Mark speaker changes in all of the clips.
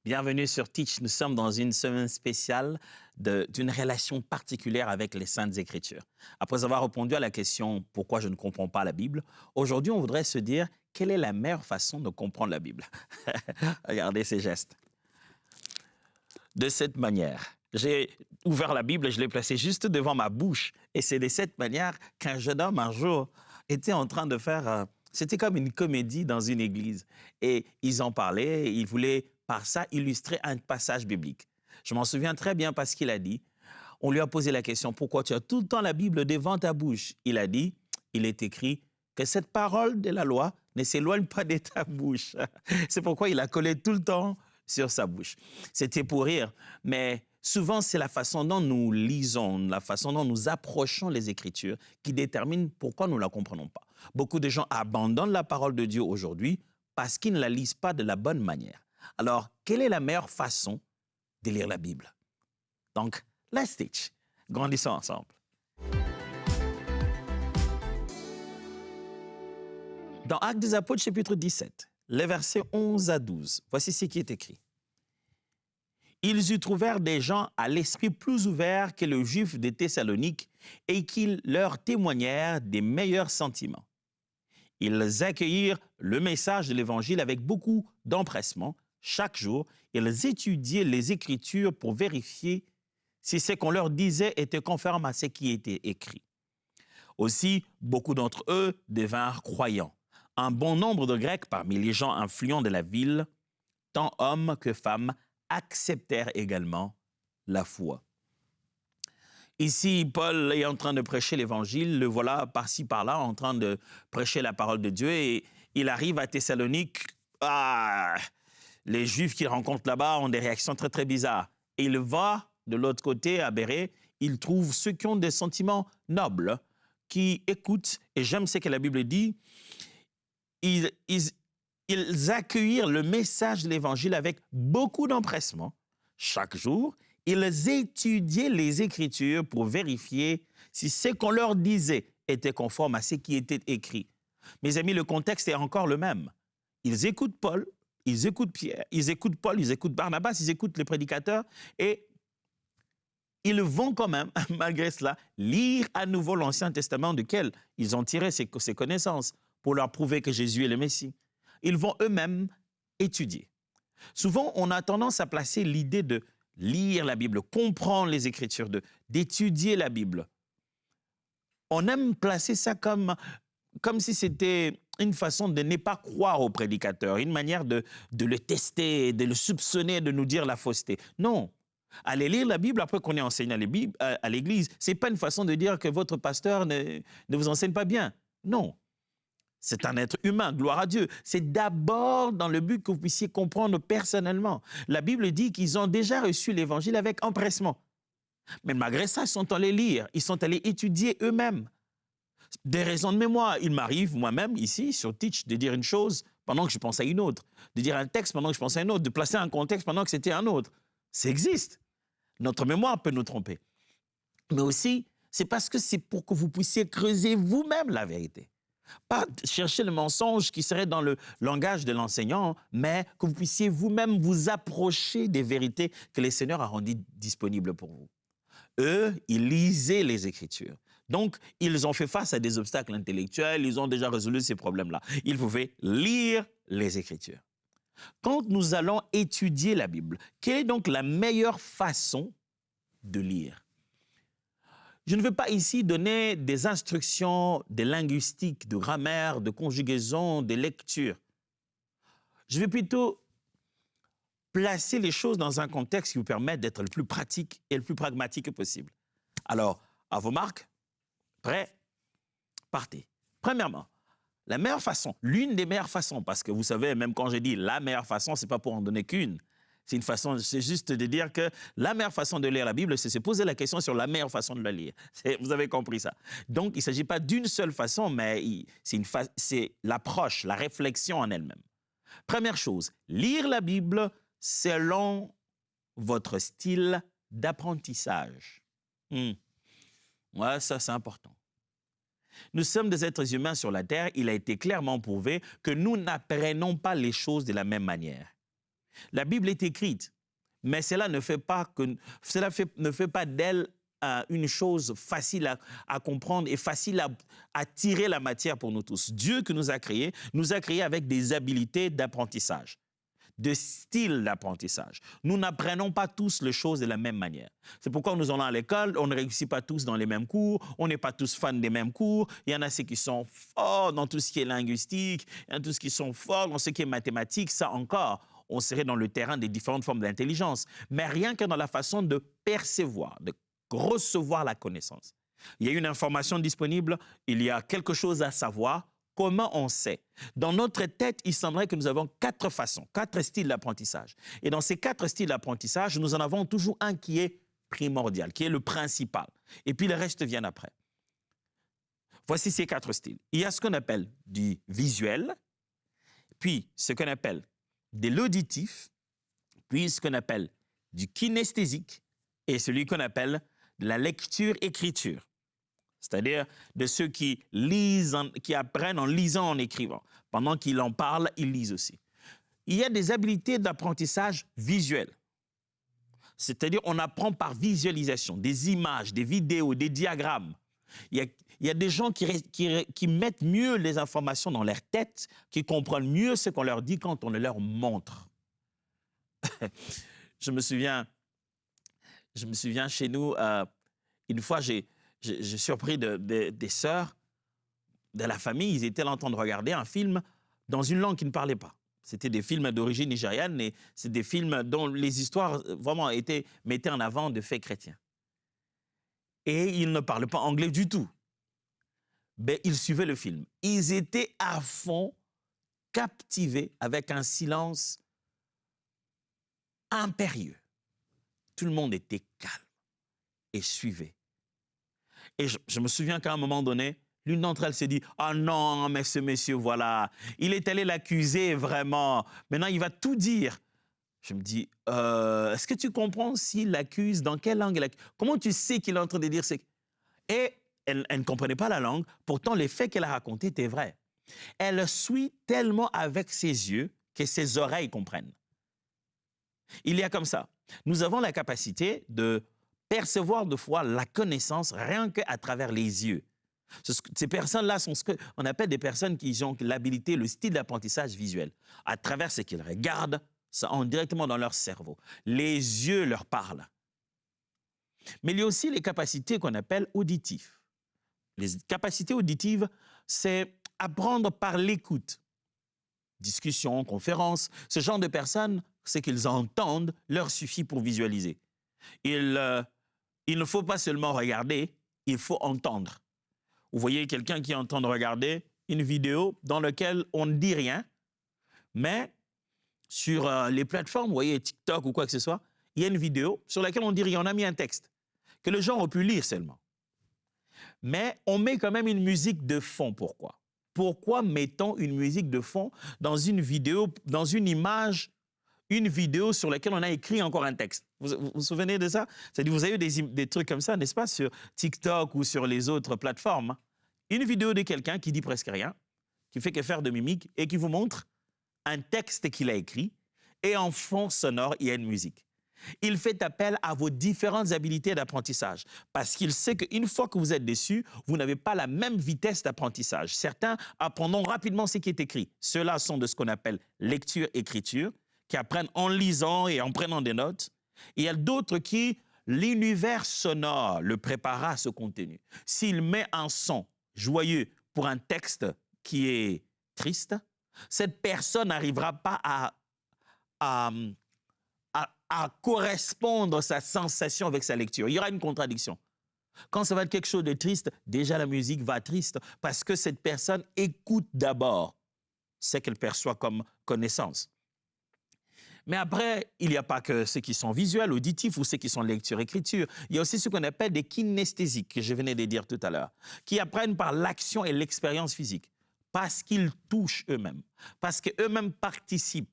Speaker 1: Bienvenue sur Teach. Nous sommes dans une semaine spéciale d'une relation particulière avec les Saintes Écritures. Après avoir répondu à la question « Pourquoi je ne comprends pas la Bible ?», aujourd'hui, on voudrait se dire « Quelle est la meilleure façon de comprendre la Bible ?» Regardez ces gestes. De cette manière, j'ai ouvert la Bible et je l'ai placée juste devant ma bouche. Et c'est de cette manière qu'un jeune homme, un jour, était en train de faire... C'était comme une comédie dans une église. Et ils en parlaient, ils voulaient par ça illustrer un passage biblique. Je m'en souviens très bien parce qu'il a dit, on lui a posé la question, pourquoi tu as tout le temps la Bible devant ta bouche? Il a dit, il est écrit que cette parole de la loi ne s'éloigne pas de ta bouche. C'est pourquoi il a collé tout le temps sur sa bouche. C'était pour rire, mais souvent c'est la façon dont nous lisons, la façon dont nous approchons les Écritures qui détermine pourquoi nous ne la comprenons pas. Beaucoup de gens abandonnent la parole de Dieu aujourd'hui parce qu'ils ne la lisent pas de la bonne manière. Alors, quelle est la meilleure façon de lire la Bible? Donc, let's teach. Grandissons ensemble. Dans Actes des Apôtres, chapitre 17, les versets 11 à 12, voici ce qui est écrit. Ils y trouvèrent des gens à l'esprit plus ouvert que les Juifs de Thessalonique et qu'ils leur témoignèrent des meilleurs sentiments. Ils accueillirent le message de l'Évangile avec beaucoup d'empressement. Chaque jour, ils étudiaient les Écritures pour vérifier si ce qu'on leur disait était conforme à ce qui était écrit. Aussi, beaucoup d'entre eux devinrent croyants. Un bon nombre de Grecs parmi les gens influents de la ville, tant hommes que femmes, acceptèrent également la foi. Ici, Paul est en train de prêcher l'Évangile, le voilà par-ci, par-là, en train de prêcher la parole de Dieu, et il arrive à Thessalonique. Les Juifs qu'il rencontre là-bas ont des réactions très, très bizarres. Et il va de l'autre côté, à Bérée, il trouve ceux qui ont des sentiments nobles, qui écoutent, et j'aime ce que la Bible dit, ils accueillirent le message de l'Évangile avec beaucoup d'empressement. Chaque jour, ils étudiaient les Écritures pour vérifier si ce qu'on leur disait était conforme à ce qui était écrit. Mes amis, le contexte est encore le même. Ils écoutent Paul, ils écoutent Pierre, ils écoutent Paul, ils écoutent Barnabas, ils écoutent les prédicateurs et ils vont quand même, malgré cela, lire à nouveau l'Ancien Testament duquel ils ont tiré ces connaissances pour leur prouver que Jésus est le Messie. Ils vont eux-mêmes étudier. Souvent, on a tendance à placer l'idée de lire la Bible, comprendre les Écritures, d'étudier la Bible. On aime placer ça comme si c'était une façon de ne pas croire au prédicateur, une manière de le tester, de le soupçonner, de nous dire la fausseté. Non. Aller lire la Bible après qu'on ait enseigné à l'Église, ce n'est pas une façon de dire que votre pasteur ne vous enseigne pas bien. Non. C'est un être humain, gloire à Dieu. C'est d'abord dans le but que vous puissiez comprendre personnellement. La Bible dit qu'ils ont déjà reçu l'Évangile avec empressement. Mais malgré ça, ils sont allés lire, ils sont allés étudier eux-mêmes. Des raisons de mémoire. Il m'arrive moi-même ici, sur Teach, de dire une chose pendant que je pense à une autre, de dire un texte pendant que je pense à une autre, de placer un contexte pendant que c'était un autre. Ça existe. Notre mémoire peut nous tromper. Mais aussi, c'est parce que c'est pour que vous puissiez creuser vous-même la vérité. Pas chercher le mensonge qui serait dans le langage de l'enseignant, mais que vous puissiez vous-même vous approcher des vérités que le Seigneur a rendues disponibles pour vous. Eux, ils lisaient les Écritures. Donc, ils ont fait face à des obstacles intellectuels, ils ont déjà résolu ces problèmes-là. Ils pouvaient lire les Écritures. Quand nous allons étudier la Bible, quelle est donc la meilleure façon de lire? Je ne veux pas ici donner des instructions de linguistique, de grammaire, de conjugaison, de lecture. Je vais plutôt placer les choses dans un contexte qui vous permet d'être le plus pratique et le plus pragmatique possible. Alors, à vos marques, prêts, partez. Premièrement, la meilleure façon, l'une des meilleures façons, parce que vous savez, même quand j'ai dit la meilleure façon, ce n'est pas pour en donner qu'une. C'est juste de dire que la meilleure façon de lire la Bible, c'est se poser la question sur la meilleure façon de la lire. Vous avez compris ça. Donc, il ne s'agit pas d'une seule façon, mais c'est l'approche, la réflexion en elle-même. Première chose, lire la Bible selon votre style d'apprentissage. Ouais, ça, c'est important. Nous sommes des êtres humains sur la terre. Il a été clairement prouvé que nous n'apprenons pas les choses de la même manière. La Bible est écrite, mais cela ne fait pas d'elle une chose facile à comprendre et facile à tirer la matière pour nous tous. Dieu qui nous a créés avec des habiletés d'apprentissage, de style d'apprentissage. Nous n'apprenons pas tous les choses de la même manière. C'est pourquoi nous allons à l'école, on ne réussit pas tous dans les mêmes cours, on n'est pas tous fans des mêmes cours. Il y en a ceux qui sont forts dans tout ce qui est linguistique, il y en a tous qui sont forts dans ce qui est mathématique, ça encore. On serait dans le terrain des différentes formes d'intelligence, mais rien que dans la façon de percevoir, de recevoir la connaissance. Il y a une information disponible, il y a quelque chose à savoir. Comment on sait? Dans notre tête, il semblerait que nous avons 4 façons, 4 styles d'apprentissage. Et dans ces 4 styles d'apprentissage, nous en avons toujours un qui est primordial, qui est le principal. Et puis le reste vient après. Voici ces 4 styles. Il y a ce qu'on appelle du visuel, puis ce qu'on appelle de l'auditif, puis ce qu'on appelle du kinesthésique et celui qu'on appelle de la lecture-écriture. C'est-à-dire de ceux qui lisent, qui apprennent en lisant, en écrivant. Pendant qu'ils en parlent, ils lisent aussi. Il y a des habiletés d'apprentissage visuel. C'est-à-dire on apprend par visualisation, des images, des vidéos, des diagrammes. Il y a des gens qui mettent mieux les informations dans leur tête, qui comprennent mieux ce qu'on leur dit quand on le leur montre. Je me souviens chez nous, une fois, j'ai surpris des sœurs de la famille. Ils étaient là en train de regarder un film dans une langue qu'ils ne parlaient pas. C'était des films d'origine nigériane et c'est des films dont les histoires vraiment mettaient en avant de faits chrétiens. Et ils ne parlaient pas anglais du tout. Mais ils suivaient le film. Ils étaient à fond, captivés, avec un silence impérieux. Tout le monde était calme et suivait. Et je me souviens qu'à un moment donné, l'une d'entre elles s'est dit « Ah non, mais ce monsieur, voilà, il est allé l'accuser vraiment. Maintenant, il va tout dire. » Je me dis « Est-ce que tu comprends s'il l'accuse? Dans quelle langue il accuse? Comment tu sais qu'il est en train de dire ce... » Et elle ne comprenait pas la langue. Pourtant, les faits qu'elle a racontés étaient vrais. Elle suit tellement avec ses yeux que ses oreilles comprennent. Il y a comme ça. Nous avons la capacité de percevoir de fois la connaissance rien qu'à travers les yeux. Ces personnes-là sont ce qu'on appelle des personnes qui ont l'habilité, le style d'apprentissage visuel. À travers ce qu'ils regardent, ça entre directement dans leur cerveau. Les yeux leur parlent. Mais il y a aussi les capacités qu'on appelle auditives. Les capacités auditives, c'est apprendre par l'écoute. Discussion, conférence, ce genre de personnes, ce qu'ils entendent leur suffit pour visualiser. Il ne faut pas seulement regarder, il faut entendre. Vous voyez quelqu'un qui est en train de regarder une vidéo dans laquelle on ne dit rien, mais sur les plateformes, vous voyez TikTok ou quoi que ce soit, il y a une vidéo sur laquelle on dit rien, on a mis un texte que les gens ont pu lire seulement. Mais on met quand même une musique de fond. Pourquoi? Pourquoi mettons une musique de fond dans une vidéo, dans une image, une vidéo sur laquelle on a écrit encore un texte? Vous vous souvenez de ça? C'est-à-dire, vous avez des trucs comme ça, n'est-ce pas, sur TikTok ou sur les autres plateformes. Une vidéo de quelqu'un qui dit presque rien, qui fait que faire de mimique et qui vous montre un texte qu'il a écrit et en fond sonore, il y a une musique. Il fait appel à vos différentes habiletés d'apprentissage parce qu'il sait qu'une fois que vous êtes dessus, vous n'avez pas la même vitesse d'apprentissage. Certains apprendront rapidement ce qui est écrit. Ceux-là sont de ce qu'on appelle lecture-écriture, qui apprennent en lisant et en prenant des notes. Et il y a d'autres qui, l'univers sonore le préparera à ce contenu. S'il met un son joyeux pour un texte qui est triste, cette personne n'arrivera pas à correspondre sa sensation avec sa lecture. Il y aura une contradiction. Quand ça va être quelque chose de triste, déjà la musique va triste parce que cette personne écoute d'abord ce qu'elle perçoit comme connaissance. Mais après, il n'y a pas que ceux qui sont visuels, auditifs ou ceux qui sont lecture-écriture. Il y a aussi ce qu'on appelle des kinesthésiques, que je venais de dire tout à l'heure, qui apprennent par l'action et l'expérience physique, parce qu'ils touchent eux-mêmes, parce qu'eux-mêmes participent.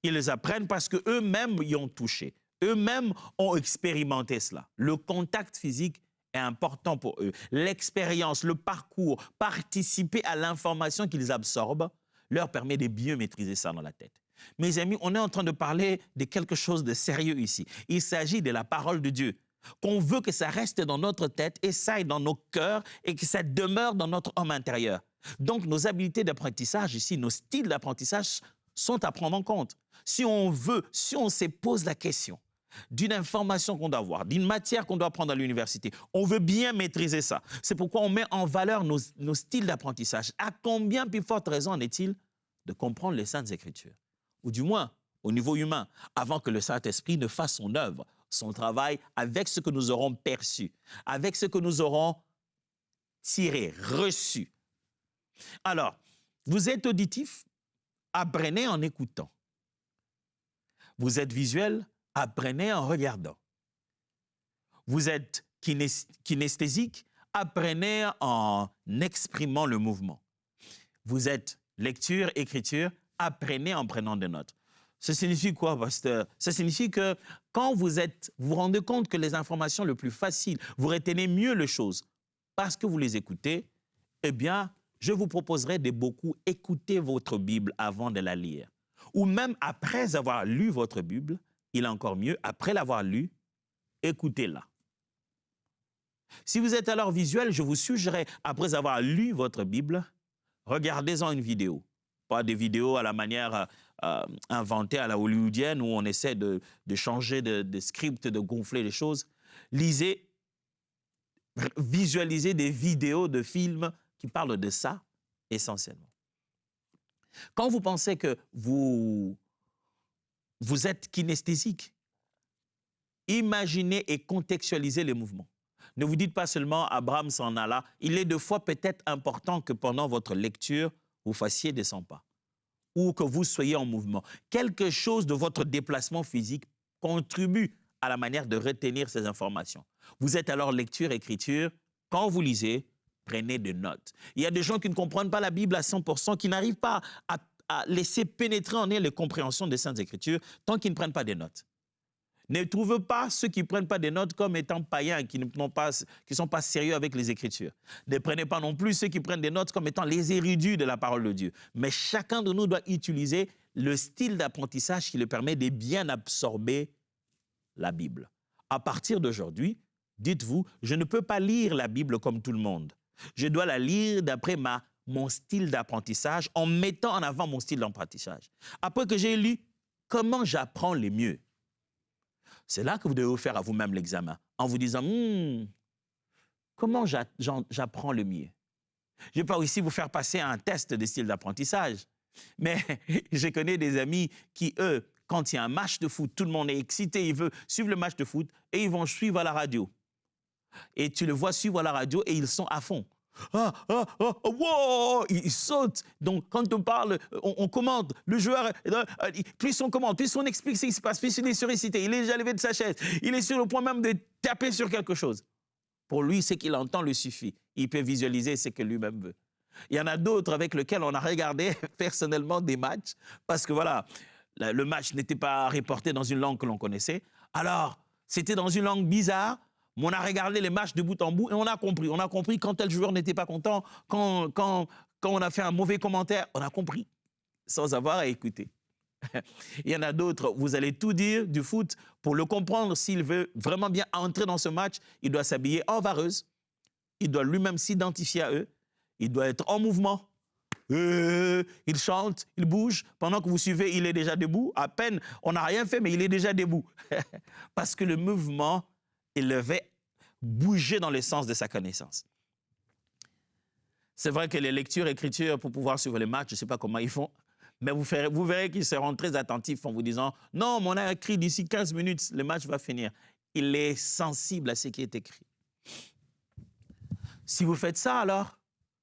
Speaker 1: Ils les apprennent parce qu'eux-mêmes y ont touché. Eux-mêmes ont expérimenté cela. Le contact physique est important pour eux. L'expérience, le parcours, participer à l'information qu'ils absorbent leur permet de mieux maîtriser ça dans la tête. Mes amis, on est en train de parler de quelque chose de sérieux ici. Il s'agit de la parole de Dieu. Qu'on veut que ça reste dans notre tête et ça aille dans nos cœurs et que ça demeure dans notre homme intérieur. Donc, nos habiletés d'apprentissage ici, nos styles d'apprentissage sont à prendre en compte. Si on se pose la question d'une information qu'on doit avoir, d'une matière qu'on doit apprendre à l'université, on veut bien maîtriser ça. C'est pourquoi on met en valeur nos styles d'apprentissage. À combien plus forte raison en est-il de comprendre les Saintes Écritures? Ou du moins, au niveau humain, avant que le Saint-Esprit ne fasse son œuvre, son travail avec ce que nous aurons perçu, avec ce que nous aurons tiré, reçu. Alors, vous êtes auditif, apprenez en écoutant. Vous êtes visuel, apprenez en regardant. Vous êtes kinesthésique, apprenez en exprimant le mouvement. Vous êtes lecture, écriture, apprenez en prenant des notes. Ça signifie quoi, pasteur? Ça signifie que quand vous vous rendez compte que les informations les plus faciles, vous retenez mieux les choses parce que vous les écoutez, eh bien, je vous proposerai de beaucoup écouter votre Bible avant de la lire. Ou même après avoir lu votre Bible, il est encore mieux, après l'avoir lu, écoutez-la. Si vous êtes alors visuel, je vous suggérerais, après avoir lu votre Bible, regardez-en une vidéo. Pas des vidéos à la manière inventée à la hollywoodienne où on essaie de changer de script, de gonfler les choses. Lisez, visualisez des vidéos de films qui parlent de ça essentiellement. Quand vous pensez que vous êtes kinesthésique, imaginez et contextualisez les mouvements. Ne vous dites pas seulement Abraham s'en alla. Il est de fois peut-être important que pendant votre lecture, vous fassiez des 100 pas ou que vous soyez en mouvement. Quelque chose de votre déplacement physique contribue à la manière de retenir ces informations. Vous êtes alors lecture, écriture. Quand vous lisez, prenez des notes. Il y a des gens qui ne comprennent pas la Bible à 100%, qui n'arrivent pas à laisser pénétrer en eux les compréhensions des Saintes Écritures tant qu'ils ne prennent pas des notes. Ne trouvez pas ceux qui ne prennent pas des notes comme étant païens, qui ne sont pas sérieux avec les Écritures. Ne prenez pas non plus ceux qui prennent des notes comme étant les érudits de la parole de Dieu. Mais chacun de nous doit utiliser le style d'apprentissage qui le permet de bien absorber la Bible. À partir d'aujourd'hui, dites-vous, je ne peux pas lire la Bible comme tout le monde. Je dois la lire d'après mon style d'apprentissage, en mettant en avant mon style d'apprentissage. Après que j'ai lu, comment j'apprends le mieux? C'est là que vous devez vous faire à vous-même l'examen, en vous disant, comment j'apprends le mieux? Je ne vais pas aussi vous faire passer un test de style d'apprentissage, mais je connais des amis qui, eux, quand il y a un match de foot, tout le monde est excité, ils veulent suivre le match de foot et ils vont suivre à la radio. Et tu le vois suivre à la radio et ils sont à fond. Wow, ils sautent. Donc, quand on parle, on commande. Le joueur, plus on commande, plus on explique ce qui se passe, plus il est surexcité. Il est déjà levé de sa chaise. Il est sur le point même de taper sur quelque chose. Pour lui, ce qu'il entend lui suffit. Il peut visualiser ce que lui-même veut. Il y en a d'autres avec lesquels on a regardé personnellement des matchs parce que voilà, le match n'était pas reporté dans une langue que l'on connaissait. Alors, c'était dans une langue bizarre. Mais on a regardé les matchs de bout en bout et on a compris. On a compris quand tel joueur n'était pas content, quand on a fait un mauvais commentaire, on a compris sans avoir à écouter. Il y en a d'autres, vous allez tout dire du foot. Pour le comprendre, s'il veut vraiment bien entrer dans ce match, il doit s'habiller en vareuse. Il doit lui-même s'identifier à eux. Il doit être en mouvement. Il chante, il bouge. Pendant que vous suivez, il est déjà debout. À peine, on n'a rien fait, mais il est déjà debout. Parce que le mouvement, il devait bouger dans le sens de sa connaissance. C'est vrai que les lectures, écritures, pour pouvoir suivre les matchs, je ne sais pas comment ils font, mais vous verrez qu'ils seront très attentifs en vous disant « Non, mais on a écrit d'ici 15 minutes, le match va finir. » Il est sensible à ce qui est écrit. Si vous faites ça, alors,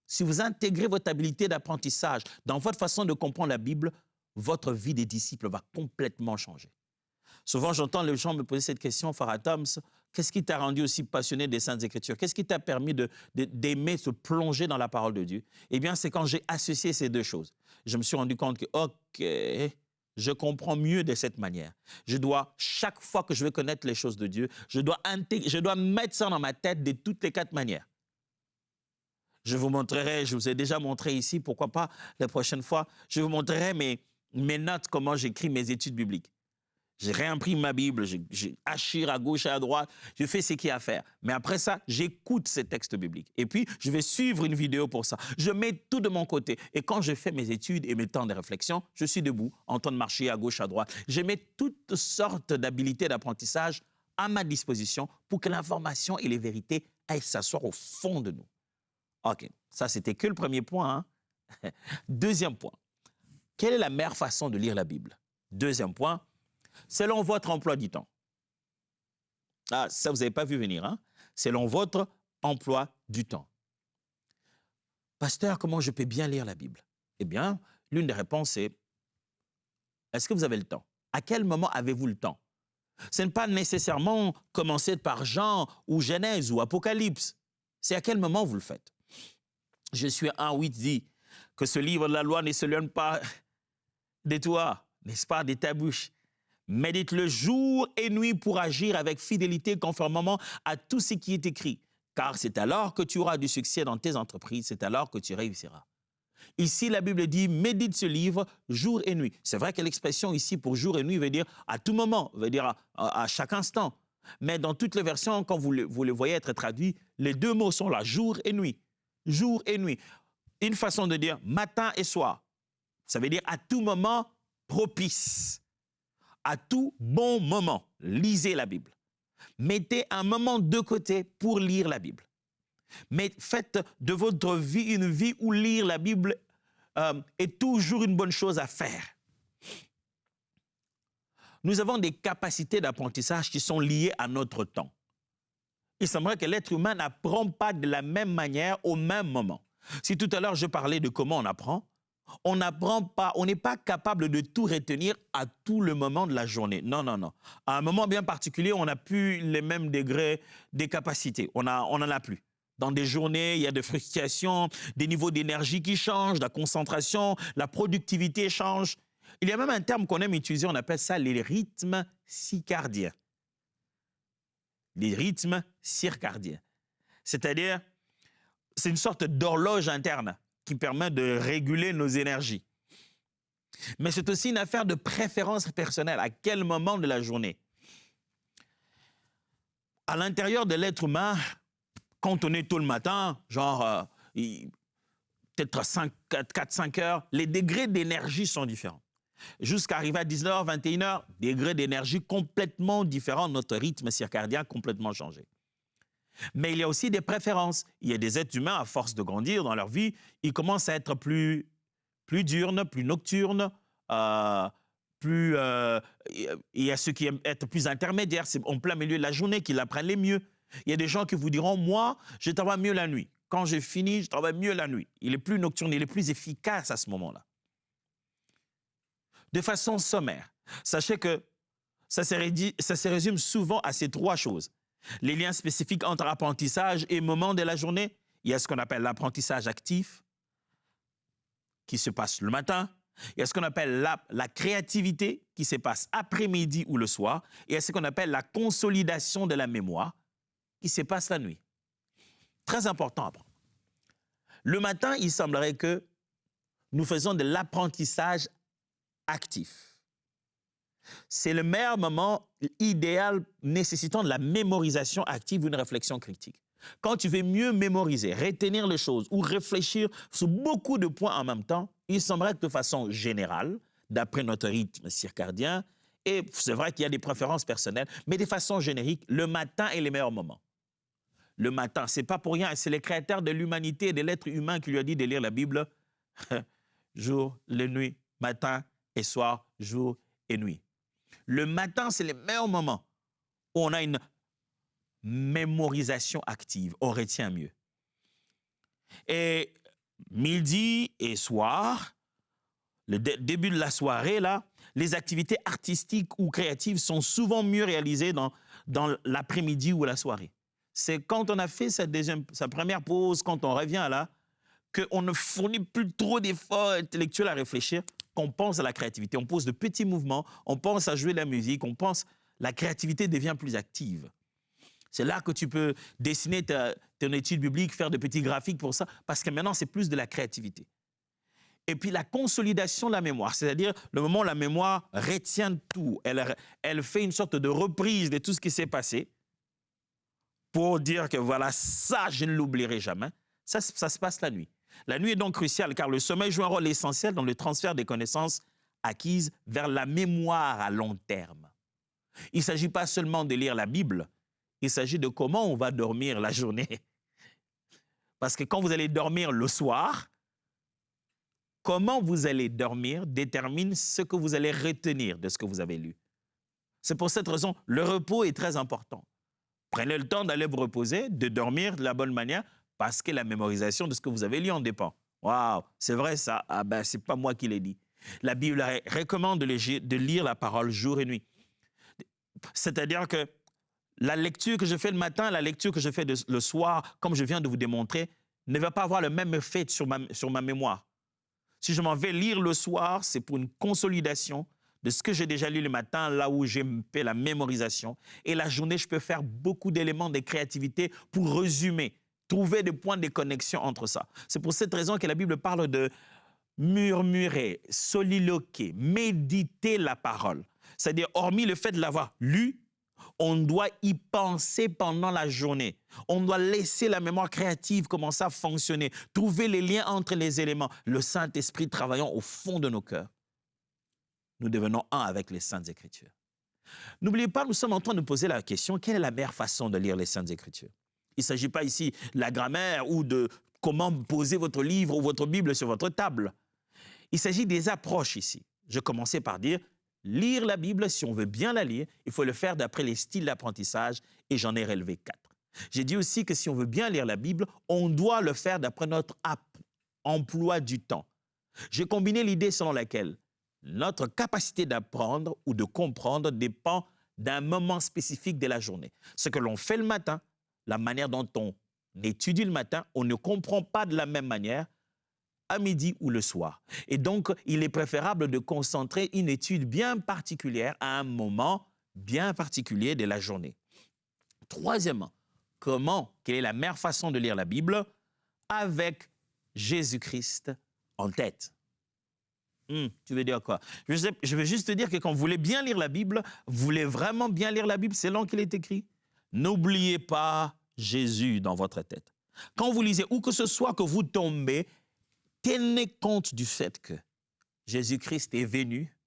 Speaker 1: si vous intégrez votre habilité d'apprentissage dans votre façon de comprendre la Bible, votre vie des disciples va complètement changer. Souvent, j'entends les gens me poser cette question, Farah Toms, qu'est-ce qui t'a rendu aussi passionné des Saintes Écritures? Qu'est-ce qui t'a permis d'aimer se plonger dans la parole de Dieu? Eh bien, c'est quand j'ai associé ces deux choses. Je me suis rendu compte que, OK, je comprends mieux de cette manière. Je dois, chaque fois que je veux connaître les choses de Dieu, je dois mettre ça dans ma tête de toutes les 4 manières. Je vous montrerai, je vous ai déjà montré ici, pourquoi pas la prochaine fois, je vous montrerai mes notes, comment j'écris mes études bibliques. Je réimprime ma Bible, je hachire à gauche et à droite, je fais ce qu'il y a à faire. Mais après ça, j'écoute ces textes bibliques. Et puis, je vais suivre une vidéo pour ça. Je mets tout de mon côté. Et quand je fais mes études et mes temps de réflexion, je suis debout, en train de marcher à gauche, à droite. Je mets toutes sortes d'habilités d'apprentissage à ma disposition pour que l'information et les vérités aillent s'asseoir au fond de nous. OK, ça, c'était que le premier point. Hein? Deuxième point, quelle est la meilleure façon de lire la Bible? Deuxième point, selon votre emploi du temps. Ah, ça, vous n'avez pas vu venir. Hein? Selon votre emploi du temps. Pasteur, comment je peux bien lire la Bible? Eh bien, l'une des réponses est, est-ce que vous avez le temps? À quel moment avez-vous le temps? Ce n'est pas nécessairement commencer par Jean ou Genèse ou Apocalypse. C'est à quel moment vous le faites. Je suis 1:8 dit que ce livre de la loi ne s'éloigne pas de toi, n'est-ce pas, de ta bouche. Médite-le jour et nuit pour agir avec fidélité conformément à tout ce qui est écrit. Car c'est alors que tu auras du succès dans tes entreprises, c'est alors que tu réussiras. Ici, la Bible dit, médite ce livre jour et nuit. C'est vrai que l'expression ici pour jour et nuit veut dire à tout moment, veut dire à chaque instant. Mais dans toutes les versions, quand vous le voyez être traduit, les deux mots sont là, jour et nuit. Jour et nuit. Une façon de dire matin et soir. Ça veut dire à tout moment propice. À tout bon moment, lisez la Bible. Mettez un moment de côté pour lire la Bible. Mais faites de votre vie une vie où lire la Bible est toujours une bonne chose à faire. Nous avons des capacités d'apprentissage qui sont liées à notre temps. Il semblerait que l'être humain n'apprend pas de la même manière au même moment. Si tout à l'heure je parlais de comment on apprend, on n'apprend pas, on n'est pas capable de tout retenir à tout le moment de la journée. Non, non, non. À un moment bien particulier, on n'a plus les mêmes degrés des capacités. On n'en a plus. Dans des journées, il y a des frustrations, des niveaux d'énergie qui changent, la concentration, la productivité change. Il y a même un terme qu'on aime utiliser, on appelle ça les rythmes circadiens. Les rythmes circadiens. C'est-à-dire, c'est une sorte d'horloge interne qui permet de réguler nos énergies. Mais c'est aussi une affaire de préférence personnelle. À quel moment de la journée? À l'intérieur de l'être humain, quand on est tôt le matin, genre peut-être 4-5 heures, les degrés d'énergie sont différents. Jusqu'à arriver à 19h, 21h, degrés d'énergie complètement différents, notre rythme circadien a complètement changé. Mais il y a aussi des préférences. Il y a des êtres humains, à force de grandir dans leur vie, ils commencent à être plus diurnes, plus nocturnes, il y a ceux qui aiment être plus intermédiaires, c'est en plein milieu de la journée qu'ils apprennent les mieux. Il y a des gens qui vous diront, moi, je travaille mieux la nuit. Quand j'ai fini, je travaille mieux la nuit. Il est plus nocturne, il est plus efficace à ce moment-là. De façon sommaire, sachez que ça se résume souvent à ces trois choses. Les liens spécifiques entre apprentissage et moment de la journée. Il y a ce qu'on appelle l'apprentissage actif, qui se passe le matin. Il y a ce qu'on appelle la créativité, qui se passe après-midi ou le soir. Et il y a ce qu'on appelle la consolidation de la mémoire, qui se passe la nuit. Très important à apprendre. Le matin, il semblerait que nous faisons de l'apprentissage actif. C'est le meilleur moment idéal nécessitant de la mémorisation active ou une réflexion critique. Quand tu veux mieux mémoriser, retenir les choses ou réfléchir sur beaucoup de points en même temps, il semblerait que de façon générale, d'après notre rythme circadien, et c'est vrai qu'il y a des préférences personnelles, mais de façon générique, le matin est le meilleur moment. Le matin, ce n'est pas pour rien, c'est le créateur de l'humanité et de l'être humain qui lui a dit de lire la Bible jour, la nuit, matin et soir, jour et nuit. Le matin, c'est le meilleur moment où on a une mémorisation active, on retient mieux. Et midi et soir, le début de la soirée, là, les activités artistiques ou créatives sont souvent mieux réalisées dans l'après-midi ou la soirée. C'est quand on a fait sa première pause, quand on revient là, qu'on ne fournit plus trop d'efforts intellectuels à réfléchir, qu'on pense à la créativité. On pose de petits mouvements, on pense à jouer de la musique, la créativité devient plus active. C'est là que tu peux dessiner ton étude biblique, faire de petits graphiques pour ça, parce que maintenant, c'est plus de la créativité. Et puis la consolidation de la mémoire, c'est-à-dire le moment où la mémoire retient tout. Elle fait une sorte de reprise de tout ce qui s'est passé pour dire que voilà, ça, je ne l'oublierai jamais. Ça se passe la nuit. La nuit est donc cruciale car le sommeil joue un rôle essentiel dans le transfert des connaissances acquises vers la mémoire à long terme. Il ne s'agit pas seulement de lire la Bible, il s'agit de comment on va dormir la journée. Parce que quand vous allez dormir le soir, comment vous allez dormir détermine ce que vous allez retenir de ce que vous avez lu. C'est pour cette raison, le repos est très important. Prenez le temps d'aller vous reposer, de dormir de la bonne manière, parce que la mémorisation de ce que vous avez lu en dépend. Waouh, c'est vrai ça? Ah ben, c'est pas moi qui l'ai dit. La Bible recommande de lire la parole jour et nuit. C'est-à-dire que la lecture que je fais le matin, la lecture que je fais le soir, comme je viens de vous démontrer, ne va pas avoir le même effet sur ma mémoire. Si je m'en vais lire le soir, c'est pour une consolidation de ce que j'ai déjà lu le matin, là où j'ai fait la mémorisation. Et la journée, je peux faire beaucoup d'éléments de créativité pour résumer, trouver des points de connexion entre ça. C'est pour cette raison que la Bible parle de murmurer, soliloquer, méditer la parole. C'est-à-dire, hormis le fait de l'avoir lu, on doit y penser pendant la journée. On doit laisser la mémoire créative commencer à fonctionner, trouver les liens entre les éléments. Le Saint-Esprit travaillant au fond de nos cœurs. Nous devenons un avec les Saintes Écritures. N'oubliez pas, nous sommes en train de poser la question, quelle est la meilleure façon de lire les Saintes Écritures? Il ne s'agit pas ici de la grammaire ou de comment poser votre livre ou votre Bible sur votre table. Il s'agit des approches ici. Je commençais par dire, lire la Bible, si on veut bien la lire, il faut le faire d'après les styles d'apprentissage et j'en ai relevé 4. J'ai dit aussi que si on veut bien lire la Bible, on doit le faire d'après notre emploi du temps. J'ai combiné l'idée selon laquelle notre capacité d'apprendre ou de comprendre dépend d'un moment spécifique de la journée. Ce que l'on fait le matin, la manière dont on étudie le matin, on ne comprend pas de la même manière à midi ou le soir. Et donc, il est préférable de concentrer une étude bien particulière à un moment bien particulier de la journée. Troisièmement, quelle est la meilleure façon de lire la Bible? Avec Jésus-Christ en tête. Tu veux dire quoi? Je veux juste te dire que quand vous voulez bien lire la Bible, vous voulez vraiment bien lire la Bible, c'est là qu'il est écrit. N'oubliez pas Jésus dans votre tête. Quand vous lisez, où que ce soit que vous tombez, tenez compte du fait que Jésus-Christ est venu,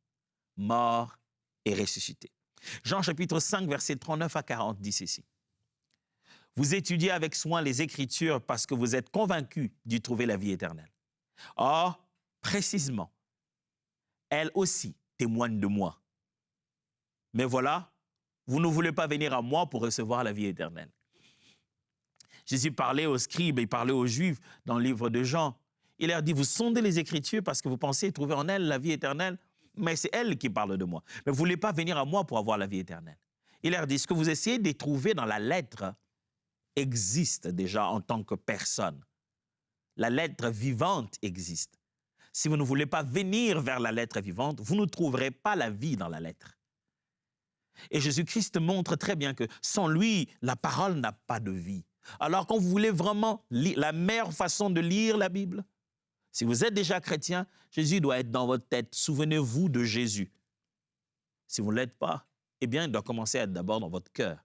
Speaker 1: mort et ressuscité. Jean chapitre 5, versets 39 à 40 dit ceci. Vous étudiez avec soin les Écritures parce que vous êtes convaincus d'y trouver la vie éternelle. Or, précisément, elles aussi témoignent de moi. Mais voilà, vous ne voulez pas venir à moi pour recevoir la vie éternelle. Jésus parlait aux scribes et parlait aux Juifs dans le livre de Jean. Il leur dit, vous sondez les Écritures parce que vous pensez trouver en elles la vie éternelle, mais c'est elle qui parle de moi. Mais vous ne voulez pas venir à moi pour avoir la vie éternelle. Il leur dit, ce que vous essayez de trouver dans la lettre existe déjà en tant que personne. La lettre vivante existe. Si vous ne voulez pas venir vers la lettre vivante, vous ne trouverez pas la vie dans la lettre. Et Jésus-Christ montre très bien que sans lui, la parole n'a pas de vie. Alors quand vous voulez vraiment la meilleure façon de lire la Bible, si vous êtes déjà chrétien, Jésus doit être dans votre tête. Souvenez-vous de Jésus. Si vous ne l'êtes pas, eh bien, il doit commencer à être d'abord dans votre cœur.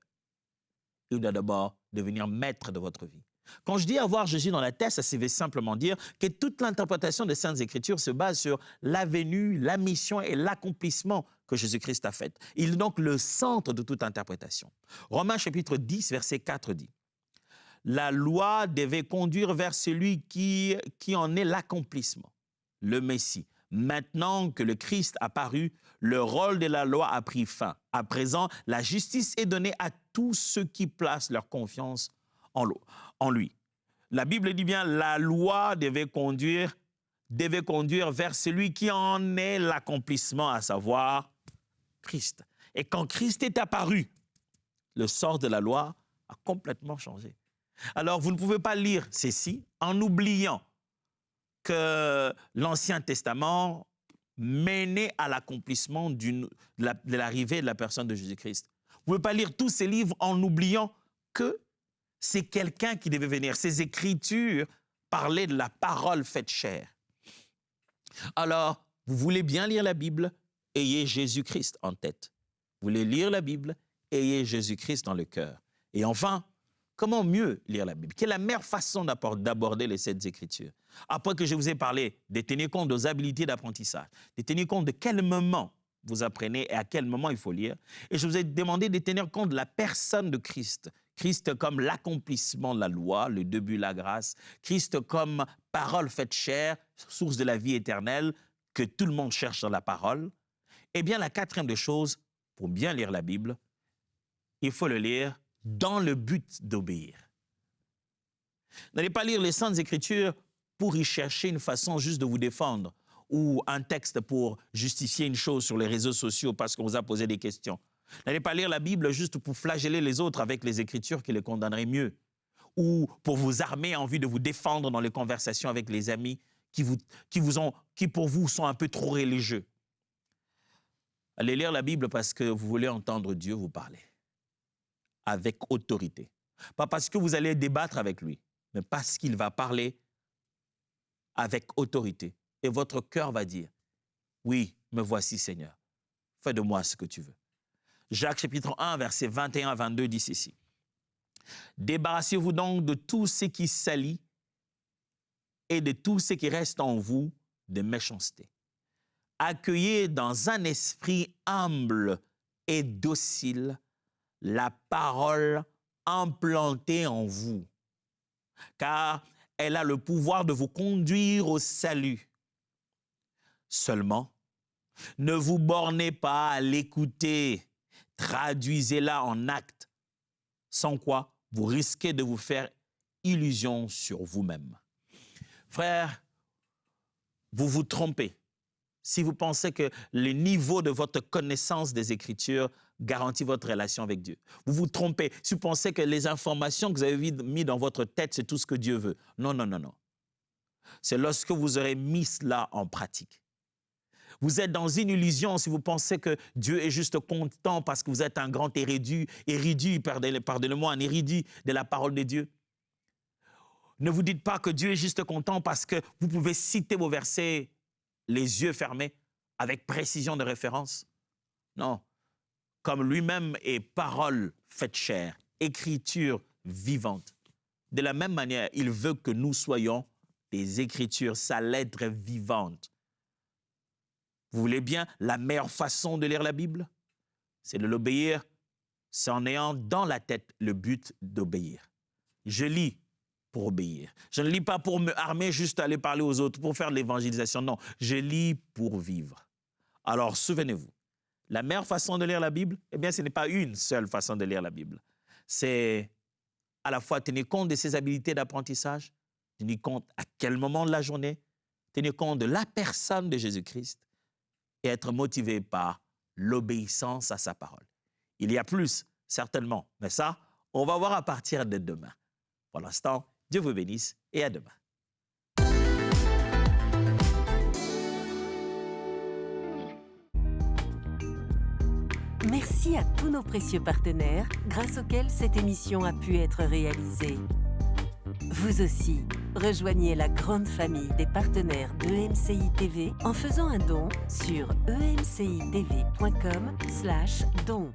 Speaker 1: Il doit d'abord devenir maître de votre vie. Quand je dis avoir Jésus dans la tête, ça veut simplement dire que toute l'interprétation des Saintes Écritures se base sur la venue, la mission et l'accomplissement que Jésus-Christ a fait. Il est donc le centre de toute interprétation. Romains chapitre 10, verset 4 dit « La loi devait conduire vers celui qui en est l'accomplissement, le Messie. Maintenant que le Christ a paru, le rôle de la loi a pris fin. À présent, la justice est donnée à tous ceux qui placent leur confiance en lui. » La Bible dit bien, la loi devait conduire vers celui qui en est l'accomplissement, à savoir Christ. Et quand Christ est apparu, le sort de la loi a complètement changé. Alors, vous ne pouvez pas lire ceci en oubliant que l'Ancien Testament menait à l'accomplissement de l'arrivée de la personne de Jésus-Christ. Vous ne pouvez pas lire tous ces livres en oubliant que c'est quelqu'un qui devait venir. Ces Écritures parlaient de la parole faite chair. Alors, vous voulez bien lire la Bible, ayez Jésus-Christ en tête. Vous voulez lire la Bible, ayez Jésus-Christ dans le cœur. Et enfin, comment mieux lire la Bible? Quelle est la meilleure façon d'aborder les 7 Écritures? Après que je vous ai parlé de tenir compte de vos habilités d'apprentissage, de tenir compte de quel moment vous apprenez et à quel moment il faut lire. Et je vous ai demandé de tenir compte de la personne de Christ. Christ comme l'accomplissement de la loi, le début de la grâce. Christ comme parole faite chair, source de la vie éternelle, que tout le monde cherche dans la parole. Eh bien, la 4e des choses, pour bien lire la Bible, il faut le lire dans le but d'obéir. N'allez pas lire les Saintes Écritures pour y chercher une façon juste de vous défendre ou un texte pour justifier une chose sur les réseaux sociaux parce qu'on vous a posé des questions. N'allez pas lire la Bible juste pour flageller les autres avec les Écritures qui les condamneraient mieux ou pour vous armer en vue de vous défendre dans les conversations avec les amis qui pour vous sont un peu trop religieux. Allez lire la Bible parce que vous voulez entendre Dieu vous parler avec autorité. Pas parce que vous allez débattre avec lui, mais parce qu'il va parler avec autorité. Et votre cœur va dire, oui, me voici Seigneur, fais de moi ce que tu veux. Jacques chapitre 1, versets 21 à 22 dit ceci. Débarrassez-vous donc de tout ce qui salit et de tout ce qui reste en vous de méchanceté. Accueillez dans un esprit humble et docile la parole implantée en vous, car elle a le pouvoir de vous conduire au salut. Seulement, ne vous bornez pas à l'écouter, traduisez-la en actes, sans quoi vous risquez de vous faire illusion sur vous-même. Frères, vous vous trompez si vous pensez que le niveau de votre connaissance des Écritures garantit votre relation avec Dieu. Vous vous trompez si vous pensez que les informations que vous avez mises dans votre tête, c'est tout ce que Dieu veut. Non, non, non, non. C'est lorsque vous aurez mis cela en pratique. Vous êtes dans une illusion si vous pensez que Dieu est juste content parce que vous êtes un grand érudit, pardonnez-moi, un érudit de la parole de Dieu. Ne vous dites pas que Dieu est juste content parce que vous pouvez citer vos versets les yeux fermés avec précision de référence. Non, comme lui-même est parole faite chair, écriture vivante. De la même manière, il veut que nous soyons des Écritures, sa lettre vivante. Vous voulez bien la meilleure façon de lire la Bible? C'est de l'obéir, c'est en ayant dans la tête le but d'obéir. Je lis pour obéir. Je ne lis pas pour me armer, juste aller parler aux autres, pour faire de l'évangélisation. Non, je lis pour vivre. Alors, souvenez-vous, la meilleure façon de lire la Bible, eh bien, ce n'est pas une seule façon de lire la Bible. C'est à la fois tenir compte de ses habilités d'apprentissage, tenir compte à quel moment de la journée, tenir compte de la personne de Jésus-Christ et être motivé par l'obéissance à sa parole. Il y a plus, certainement, mais ça, on va voir à partir de demain. Pour l'instant, Dieu vous bénisse et à demain.
Speaker 2: Merci à tous nos précieux partenaires grâce auxquels cette émission a pu être réalisée. Vous aussi, rejoignez la grande famille des partenaires d'EMCI TV en faisant un don sur emcitv.com/don.